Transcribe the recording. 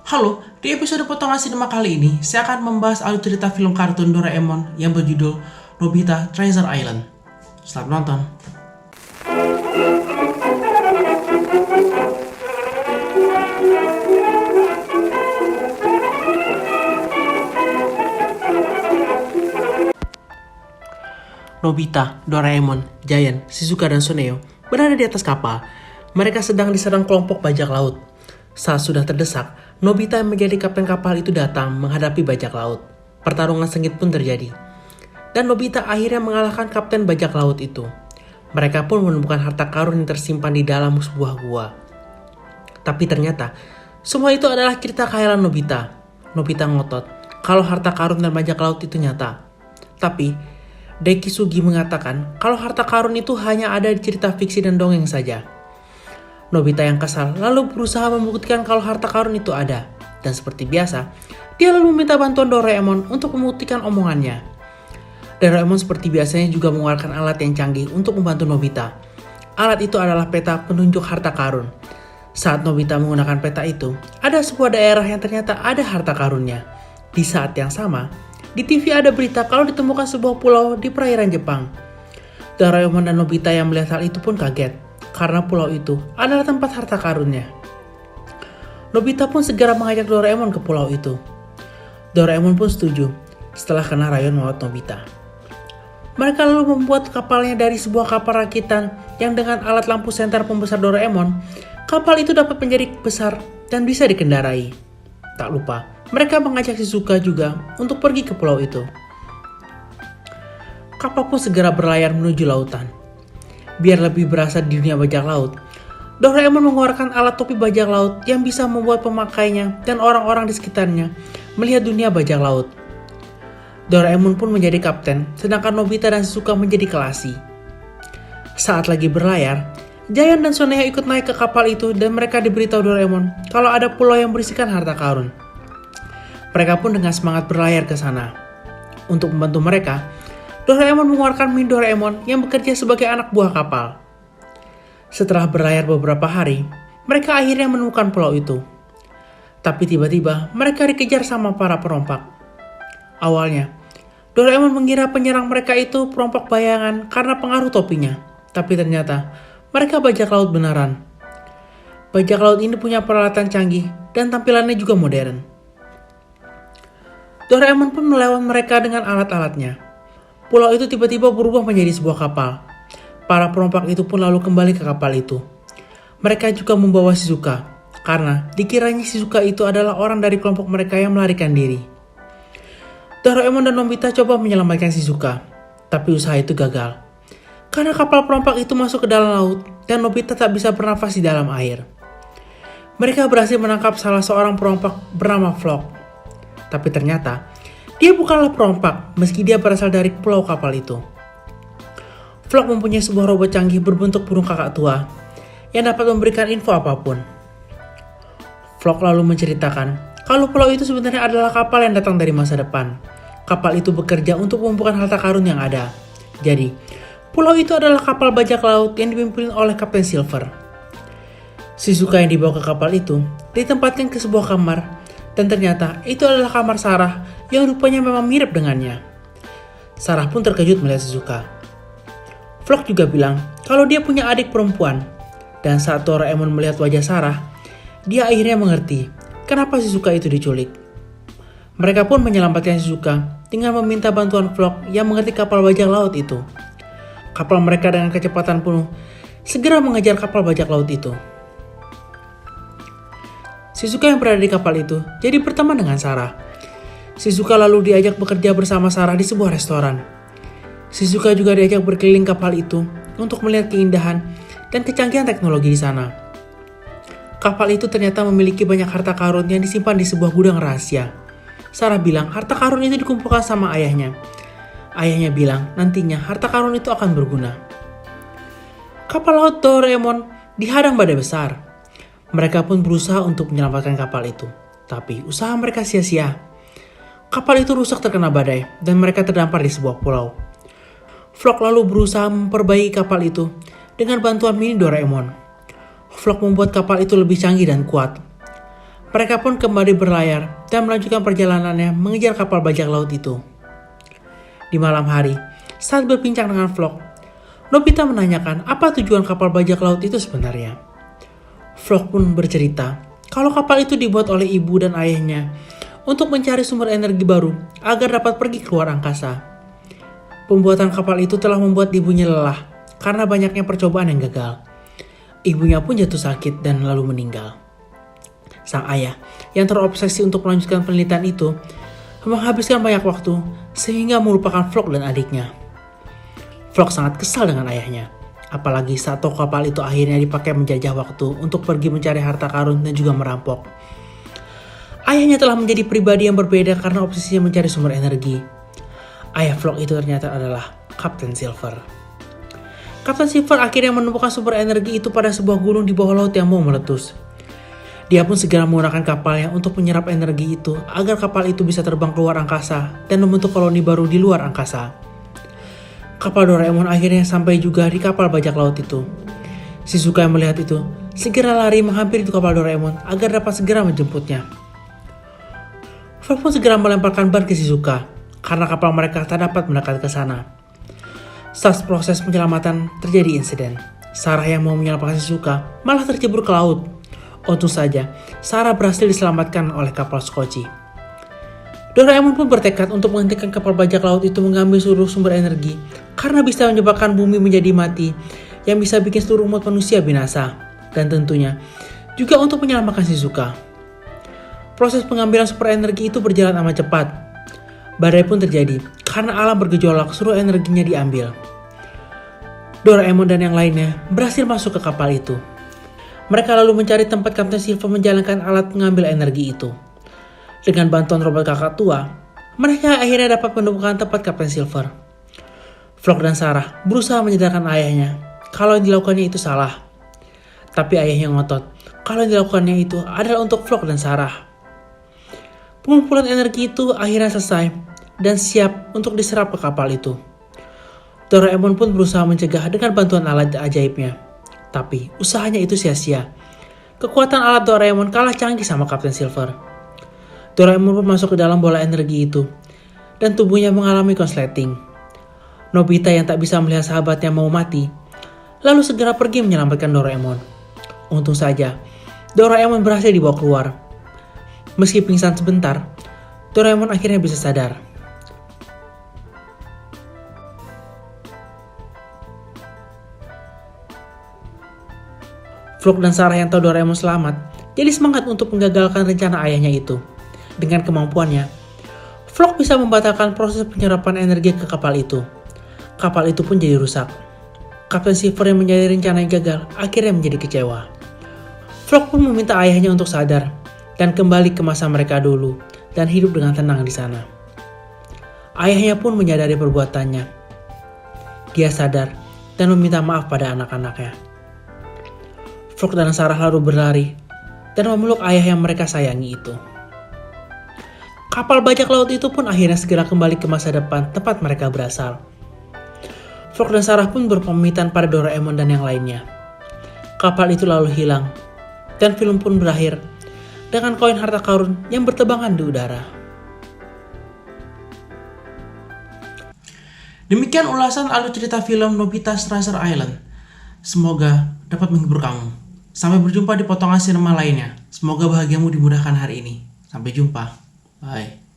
Halo, di episode Potongan Sinema kali ini, saya akan membahas alur cerita film kartun Doraemon yang berjudul Nobita Treasure Island. Selamat nonton. Nobita, Doraemon, Giant, Shizuka, dan Suneo berada di atas kapal. Mereka sedang diserang kelompok bajak laut. Saat sudah terdesak, Nobita yang menjadi kapten kapal itu datang menghadapi bajak laut. Pertarungan sengit pun terjadi. Dan Nobita akhirnya mengalahkan kapten bajak laut itu. Mereka pun menemukan harta karun yang tersimpan di dalam sebuah gua. Tapi ternyata, semua itu adalah cerita khayalan Nobita. Nobita ngotot kalau harta karun dan bajak laut itu nyata. Tapi, Deki Sugi mengatakan kalau harta karun itu hanya ada di cerita fiksi dan dongeng saja. Nobita yang kesal lalu berusaha membuktikan kalau harta karun itu ada. Dan seperti biasa, dia lalu meminta bantuan Doraemon untuk membuktikan omongannya. Doraemon seperti biasanya juga mengeluarkan alat yang canggih untuk membantu Nobita. Alat itu adalah peta penunjuk harta karun. Saat Nobita menggunakan peta itu, ada sebuah daerah yang ternyata ada harta karunnya. Di saat yang sama, di TV ada berita kalau ditemukan sebuah pulau di perairan Jepang. Doraemon dan Nobita yang melihat hal itu pun kaget. Karena pulau itu adalah tempat harta karunnya. Nobita pun segera mengajak Doraemon ke pulau itu. Doraemon pun setuju setelah kena rayon maut Nobita. Mereka lalu membuat kapalnya dari sebuah kapal rakitan yang dengan alat lampu senter pembesar Doraemon, kapal itu dapat menjadi besar dan bisa dikendarai. Tak lupa, mereka mengajak Shizuka juga untuk pergi ke pulau itu. Kapal pun segera berlayar menuju lautan. Biar lebih berasa di dunia bajak laut, Doraemon mengeluarkan alat topi bajak laut yang bisa membuat pemakainya dan orang-orang di sekitarnya melihat dunia bajak laut. Doraemon pun menjadi kapten, sedangkan Nobita dan Shizuka menjadi kelasi. Saat lagi berlayar, Giant dan Suneo ikut naik ke kapal itu dan mereka diberitahu Doraemon kalau ada pulau yang berisikan harta karun. Mereka pun dengan semangat berlayar ke sana. Untuk membantu mereka, Doraemon mengeluarkan Min Doraemon yang bekerja sebagai anak buah kapal. Setelah berlayar beberapa hari, mereka akhirnya menemukan pulau itu. Tapi tiba-tiba mereka dikejar sama para perompak. Awalnya, Doraemon mengira penyerang mereka itu perompak bayangan karena pengaruh topinya. Tapi ternyata mereka bajak laut beneran. Bajak laut ini punya peralatan canggih dan tampilannya juga modern. Doraemon pun melawan mereka dengan alat-alatnya. Pulau itu tiba-tiba berubah menjadi sebuah kapal. Para perompak itu pun lalu kembali ke kapal itu. Mereka juga membawa Shizuka, karena dikiranya Shizuka itu adalah orang dari kelompok mereka yang melarikan diri. Doraemon dan Nobita coba menyelamatkan Shizuka, tapi usaha itu gagal. Karena kapal perompak itu masuk ke dalam laut, dan Nobita tak bisa bernafas di dalam air. Mereka berhasil menangkap salah seorang perompak bernama Flock. Tapi ternyata, dia bukanlah perompak meski dia berasal dari pulau kapal itu. Flock mempunyai sebuah robot canggih berbentuk burung kakak tua yang dapat memberikan info apapun. Flock lalu menceritakan kalau pulau itu sebenarnya adalah kapal yang datang dari masa depan. Kapal itu bekerja untuk mengumpulkan harta karun yang ada. Jadi, pulau itu adalah kapal bajak laut yang dipimpin oleh Kapten Silver. Shizuka yang dibawa ke kapal itu ditempatkan ke sebuah kamar dan ternyata itu adalah kamar Sarah yang rupanya memang mirip dengannya. Sarah pun terkejut melihat Shizuka. Flock juga bilang kalau dia punya adik perempuan. Dan saat Doraemon melihat wajah Sarah, dia akhirnya mengerti kenapa Shizuka itu diculik. Mereka pun menyelamatkan Shizuka dengan meminta bantuan Flock yang mengerti kapal bajak laut itu. Kapal mereka dengan kecepatan penuh segera mengejar kapal bajak laut itu. Shizuka yang berada di kapal itu jadi berteman dengan Sarah. Shizuka lalu diajak bekerja bersama Sarah di sebuah restoran. Shizuka juga diajak berkeliling kapal itu untuk melihat keindahan dan kecanggihan teknologi di sana. Kapal itu ternyata memiliki banyak harta karun yang disimpan di sebuah gudang rahasia. Sarah bilang harta karun itu dikumpulkan sama ayahnya. Ayahnya bilang nantinya harta karun itu akan berguna. Kapal laut Doraemon dihadang badai besar. Mereka pun berusaha untuk menyelamatkan kapal itu. Tapi usaha mereka sia-sia. Kapal itu rusak terkena badai dan mereka terdampar di sebuah pulau. Flock lalu berusaha memperbaiki kapal itu dengan bantuan mini Doraemon. Vlog membuat kapal itu lebih canggih dan kuat. Mereka pun kembali berlayar dan melanjutkan perjalanannya mengejar kapal bajak laut itu. Di malam hari, saat berbincang dengan Vlog, Nobita menanyakan apa tujuan kapal bajak laut itu sebenarnya. Vlog pun bercerita kalau kapal itu dibuat oleh ibu dan ayahnya untuk mencari sumber energi baru agar dapat pergi keluar angkasa. Pembuatan kapal itu telah membuat ibunya lelah karena banyaknya percobaan yang gagal. Ibunya pun jatuh sakit dan lalu meninggal. Sang ayah yang terobsesi untuk melanjutkan penelitian itu menghabiskan banyak waktu sehingga melupakan Vlog dan adiknya. Vlog sangat kesal dengan ayahnya, apalagi saat toko kapal itu akhirnya dipakai menjajah waktu untuk pergi mencari harta karun dan juga merampok. Ayahnya telah menjadi pribadi yang berbeda karena obsesinya mencari sumber energi. Ayah Vlog itu ternyata adalah Kapten Silver. Kapten Silver akhirnya menemukan sumber energi itu pada sebuah gunung di bawah laut yang mau meletus. Dia pun segera menggunakan kapalnya untuk menyerap energi itu agar kapal itu bisa terbang keluar angkasa dan membentuk koloni baru di luar angkasa. Kapal Doraemon akhirnya sampai juga di kapal bajak laut itu. Shizuka yang melihat itu segera lari menghampiri kapal Doraemon agar dapat segera menjemputnya. Vlog pun segera melemparkan ban ke Shizuka karena kapal mereka tak dapat mendekat ke sana. Saat proses penyelamatan terjadi insiden. Sarah yang mau menyelamatkan Shizuka malah tercebur ke laut. Untung saja, Sarah berhasil diselamatkan oleh kapal Skoci. Doraemon pun bertekad untuk menghentikan kapal bajak laut itu mengambil seluruh sumber energi karena bisa menyebabkan bumi menjadi mati yang bisa bikin seluruh umat manusia binasa. Dan tentunya juga untuk menyelamatkan Shizuka. Proses pengambilan sumber energi itu berjalan amat cepat. Badai pun terjadi karena alam bergejolak, seluruh energinya diambil. Doraemon dan yang lainnya berhasil masuk ke kapal itu. Mereka lalu mencari tempat Kapten Silver menjalankan alat pengambil energi itu. Dengan bantuan robot kakak tua, mereka akhirnya dapat menemukan tempat Kapten Silver. Vlog dan Sarah berusaha menyadarkan ayahnya kalau yang dilakukannya itu salah. Tapi ayahnya ngotot kalau yang dilakukannya itu adalah untuk Vlog dan Sarah. Pengumpulan energi itu akhirnya selesai dan siap untuk diserap ke kapal itu. Doraemon pun berusaha mencegah dengan bantuan alat ajaibnya. Tapi usahanya itu sia-sia. Kekuatan alat Doraemon kalah canggih sama Kapten Silver. Doraemon pun masuk ke dalam bola energi itu dan tubuhnya mengalami konsleting. Nobita yang tak bisa melihat sahabatnya mau mati lalu segera pergi menyelamatkan Doraemon. Untung saja Doraemon berhasil dibawa keluar. Meski pingsan sebentar, Doraemon akhirnya bisa sadar. Vlog dan Sarah yang tahu Doraemon selamat jadi semangat untuk menggagalkan rencana ayahnya itu. Dengan kemampuannya, Vlog bisa membatalkan proses penyerapan energi ke kapal itu. Kapal itu pun jadi rusak. Kapten Silver yang menyadari rencana yang gagal akhirnya menjadi kecewa. Vlog pun meminta ayahnya untuk sadar dan kembali ke masa mereka dulu dan hidup dengan tenang di sana. Ayahnya pun menyadari perbuatannya. Dia sadar dan meminta maaf pada anak-anaknya. Vlog dan Sarah lalu berlari dan memeluk ayah yang mereka sayangi itu. Kapal bajak laut itu pun akhirnya segera kembali ke masa depan tempat mereka berasal. Vlog dan Sarah pun berpamitan pada Doraemon dan yang lainnya. Kapal itu lalu hilang dan film pun berakhir dengan koin harta karun yang bertebangan di udara. Demikian ulasan alur cerita film Nobita's Treasure Island. Semoga dapat menghibur kamu. Sampai berjumpa di potongan sinema lainnya. Semoga bahagiamu dimudahkan hari ini. Sampai jumpa. Bye.